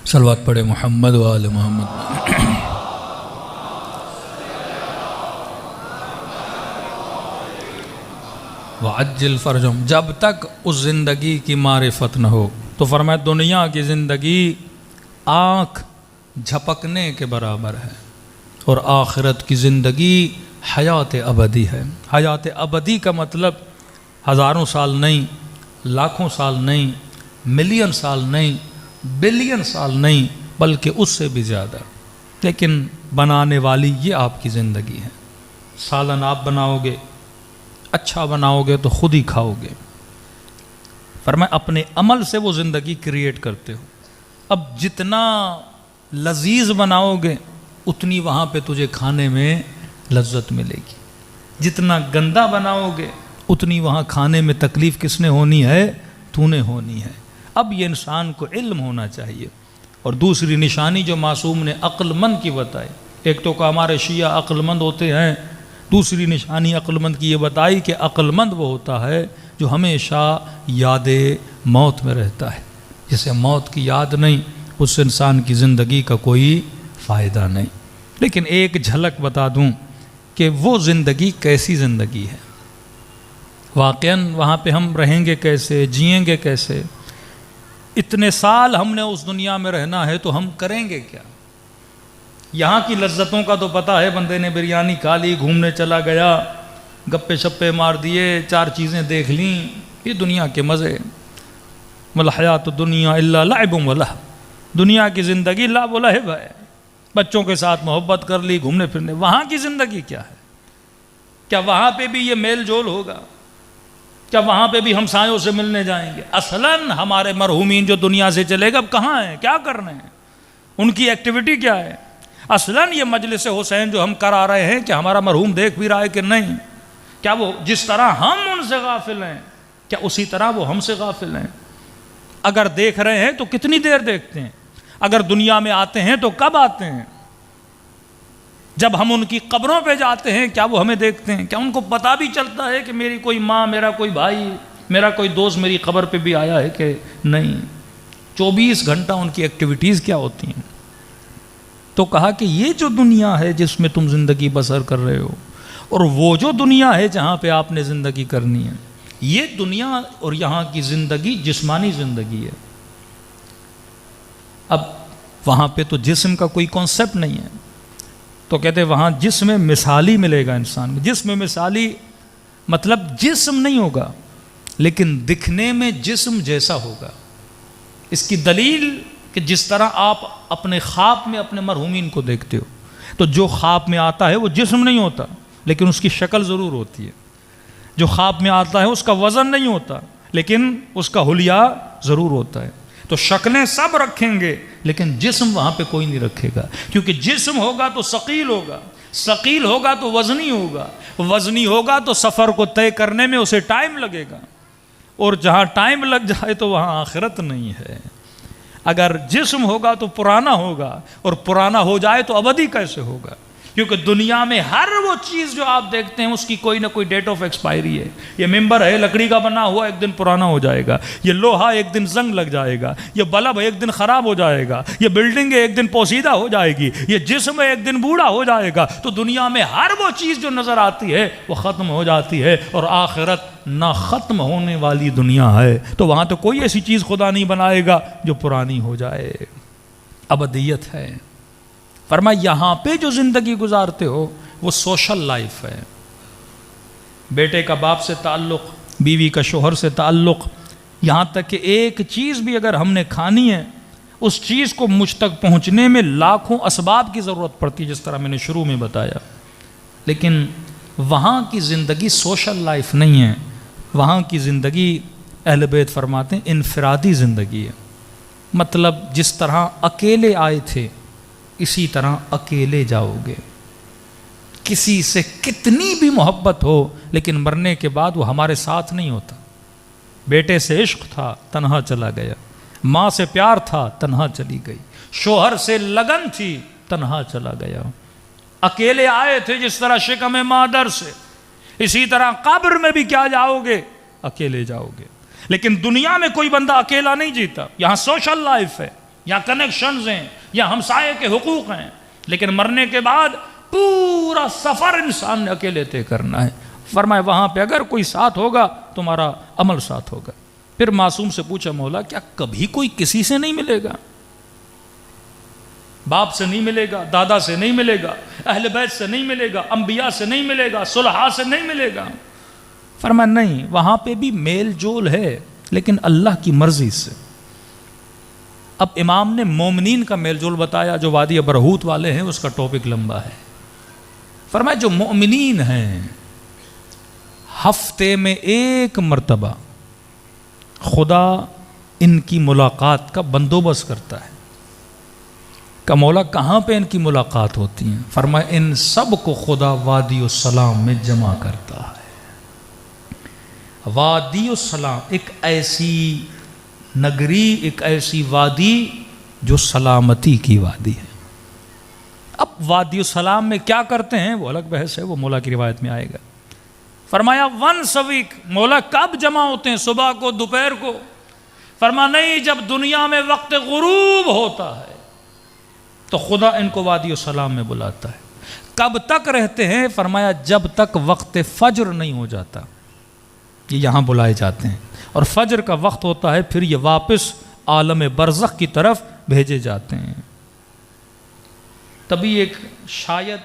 صلوات پڑھے محمد و آل محمد۔ وعجل فرجم، جب تک اس زندگی کی معرفت نہ ہو، تو فرمایا دنیا کی زندگی آنکھ جھپکنے کے برابر ہے، اور آخرت کی زندگی حیات ابدی ہے۔ حیات ابدی کا مطلب ہزاروں سال نہیں، لاکھوں سال نہیں، ملین سال نہیں، بلین سال نہیں، بلکہ اس سے بھی زیادہ۔ لیکن بنانے والی یہ آپ کی زندگی ہے۔ سالن آپ بناؤ گے، اچھا بناؤ گے تو خود ہی کھاؤ گے۔ فرمایا اپنے عمل سے وہ زندگی کریٹ کرتے ہو۔ اب جتنا لذیذ بناؤ گے اتنی وہاں پہ تجھے کھانے میں لذت ملے گی، جتنا گندا بناؤ گے اتنی وہاں کھانے میں تکلیف کس نے ہونی ہے؟ تو نے ہونی ہے۔ اب یہ انسان کو علم ہونا چاہیے۔ اور دوسری نشانی جو معصوم نے عقل مند کی بتائی، ایک تو کہ ہمارے شیعہ عقل مند ہوتے ہیں، دوسری نشانی عقل مند کی یہ بتائی کہ عقل مند وہ ہوتا ہے جو ہمیشہ یاد موت میں رہتا ہے۔ جسے موت کی یاد نہیں، اس انسان کی زندگی کا کوئی فائدہ نہیں۔ لیکن ایک جھلک بتا دوں کہ وہ زندگی کیسی زندگی ہے، واقعاً وہاں پہ ہم رہیں گے کیسے، جئیں گے کیسے، اتنے سال ہم نے اس دنیا میں رہنا ہے تو ہم کریں گے کیا؟ یہاں کی لذتوں کا تو پتہ ہے، بندے نے بریانی کھا لی، گھومنے چلا گیا، گپے شپے مار دیے، چار چیزیں دیکھ لیں، یہ دنیا کے مزے۔ مَلْحَيَاتُ الدُّنْيَا إِلَّا لَعِبٌ وَلَهْوٌ، دنیا کی زندگی لعب و لہو ہے، بچوں کے ساتھ محبت کر لی، گھومنے پھرنے۔ وہاں کی زندگی کیا ہے؟ کیا وہاں پہ بھی یہ میل جول ہوگا؟ کیا وہاں پہ بھی ہمسایوں سے ملنے جائیں گے؟ اصلاً ہمارے مرحومین جو دنیا سے چلے گا اب کہاں ہیں، کیا کر رہے ہیں، ان کی ایکٹیویٹی کیا ہے؟ اصلاً یہ مجلس حسین جو ہم کرا رہے ہیں، کہ ہمارا مرحوم دیکھ بھی رہا ہے کہ نہیں؟ کیا وہ جس طرح ہم ان سے غافل ہیں، کیا اسی طرح وہ ہم سے غافل ہیں؟ اگر دیکھ رہے ہیں تو کتنی دیر دیکھتے ہیں؟ اگر دنیا میں آتے ہیں تو کب آتے ہیں؟ جب ہم ان کی قبروں پہ جاتے ہیں کیا وہ ہمیں دیکھتے ہیں؟ کیا ان کو پتہ بھی چلتا ہے کہ میری کوئی ماں، میرا کوئی بھائی، میرا کوئی دوست میری قبر پہ بھی آیا ہے کہ نہیں؟ 24 گھنٹہ ان کی ایکٹیویٹیز کیا ہوتی ہیں؟ تو کہا کہ یہ جو دنیا ہے جس میں تم زندگی بسر کر رہے ہو، اور وہ جو دنیا ہے جہاں پہ آپ نے زندگی کرنی ہے، یہ دنیا اور یہاں کی زندگی جسمانی زندگی ہے۔ اب وہاں پہ تو جسم کا کوئی کانسیپٹ نہیں ہے، تو کہتے ہیں وہاں جسم مثالی ملے گا انسان کو۔ جسم مثالی مطلب جسم نہیں ہوگا لیکن دکھنے میں جسم جیسا ہوگا۔ اس کی دلیل کہ جس طرح آپ اپنے خواب میں اپنے مرحومین کو دیکھتے ہو، تو جو خواب میں آتا ہے وہ جسم نہیں ہوتا لیکن اس کی شکل ضرور ہوتی ہے۔ جو خواب میں آتا ہے اس کا وزن نہیں ہوتا لیکن اس کا حلیہ ضرور ہوتا ہے۔ تو شکلیں سب رکھیں گے لیکن جسم وہاں پہ کوئی نہیں رکھے گا، کیونکہ جسم ہوگا تو ثقیل ہوگا، ثقیل ہوگا تو وزنی ہوگا، وزنی ہوگا تو سفر کو طے کرنے میں اسے ٹائم لگے گا، اور جہاں ٹائم لگ جائے تو وہاں آخرت نہیں ہے۔ اگر جسم ہوگا تو پرانا ہوگا، اور پرانا ہو جائے تو ابدی کیسے ہوگا؟ کیونکہ دنیا میں ہر وہ چیز جو آپ دیکھتے ہیں اس کی کوئی نہ کوئی ڈیٹ آف ایکسپائری ہے۔ یہ ممبر ہے لکڑی کا بنا ہوا، ایک دن پرانا ہو جائے گا، یہ لوہا ایک دن زنگ لگ جائے گا، یہ بلب ایک دن خراب ہو جائے گا، یہ بلڈنگ ایک دن پوسیدہ ہو جائے گی، یہ جسم ایک دن بوڑھا ہو جائے گا۔ تو دنیا میں ہر وہ چیز جو نظر آتی ہے وہ ختم ہو جاتی ہے، اور آخرت نہ ختم ہونے والی دنیا ہے، تو وہاں تو کوئی ایسی چیز خدا نہیں بنائے گا جو پرانی ہو جائے، ابدیت ہے۔ فرمایا یہاں پہ جو زندگی گزارتے ہو وہ سوشل لائف ہے، بیٹے کا باپ سے تعلق، بیوی کا شوہر سے تعلق، یہاں تک کہ ایک چیز بھی اگر ہم نے کھانی ہے اس چیز کو مجھ تک پہنچنے میں لاکھوں اسباب کی ضرورت پڑتی ہے، جس طرح میں نے شروع میں بتایا۔ لیکن وہاں کی زندگی سوشل لائف نہیں ہے، وہاں کی زندگی اہل بیت فرماتے ہیں انفرادی زندگی ہے۔ مطلب جس طرح اکیلے آئے تھے اسی طرح اکیلے جاؤ گے۔ کسی سے کتنی بھی محبت ہو لیکن مرنے کے بعد وہ ہمارے ساتھ نہیں ہوتا۔ بیٹے سے عشق تھا تنہا چلا گیا، ماں سے پیار تھا تنہا چلی گئی، شوہر سے لگن تھی تنہا چلا گیا۔ اکیلے آئے تھے جس طرح شکم مادر سے، اسی طرح قبر میں بھی کیا جاؤ گے؟ اکیلے جاؤ گے۔ لیکن دنیا میں کوئی بندہ اکیلا نہیں جیتا، یہاں سوشل لائف ہے، یا کنیکشنز ہیں یا ہمسائے کے حقوق ہیں، لیکن مرنے کے بعد پورا سفر انسان نے اکیلے طے کرنا ہے۔ فرمایا وہاں پہ اگر کوئی ساتھ ہوگا تمہارا عمل ساتھ ہوگا۔ پھر معصوم سے پوچھا مولا کیا کبھی کوئی کسی سے نہیں ملے گا؟ باپ سے نہیں ملے گا، دادا سے نہیں ملے گا، اہل بیت سے نہیں ملے گا، انبیاء سے نہیں ملے گا، صلحاء سے نہیں ملے گا؟ فرمایا نہیں، وہاں پہ بھی میل جول ہے لیکن اللہ کی مرضی سے۔ اب امام نے مومنین کا میل جول بتایا جو وادی برہوت والے ہیں، اس کا ٹاپک لمبا ہے۔ فرمایا جو مومنین ہیں ہفتے میں ایک مرتبہ خدا ان کی ملاقات کا بندوبست کرتا ہے۔ کہ مولا کہاں پہ ان کی ملاقات ہوتی ہیں؟ فرمایا ان سب کو خدا وادی السلام میں جمع کرتا ہے۔ وادی السلام ایک ایسی نگری، ایک ایسی وادی جو سلامتی کی وادی ہے۔ اب وادی السلام میں کیا کرتے ہیں وہ الگ بحث ہے، وہ مولا کی روایت میں آئے گا۔ فرمایا ونس اے ویک۔ مولا کب جمع ہوتے ہیں؟ صبح کو، دوپہر کو؟ فرمایا نہیں، جب دنیا میں وقت غروب ہوتا ہے تو خدا ان کو وادی السلام میں بلاتا ہے۔ کب تک رہتے ہیں؟ فرمایا جب تک وقت فجر نہیں ہو جاتا یہ یہاں بلائے جاتے ہیں، اور فجر کا وقت ہوتا ہے پھر یہ واپس عالم برزخ کی طرف بھیجے جاتے ہیں۔ تبھی ایک شاید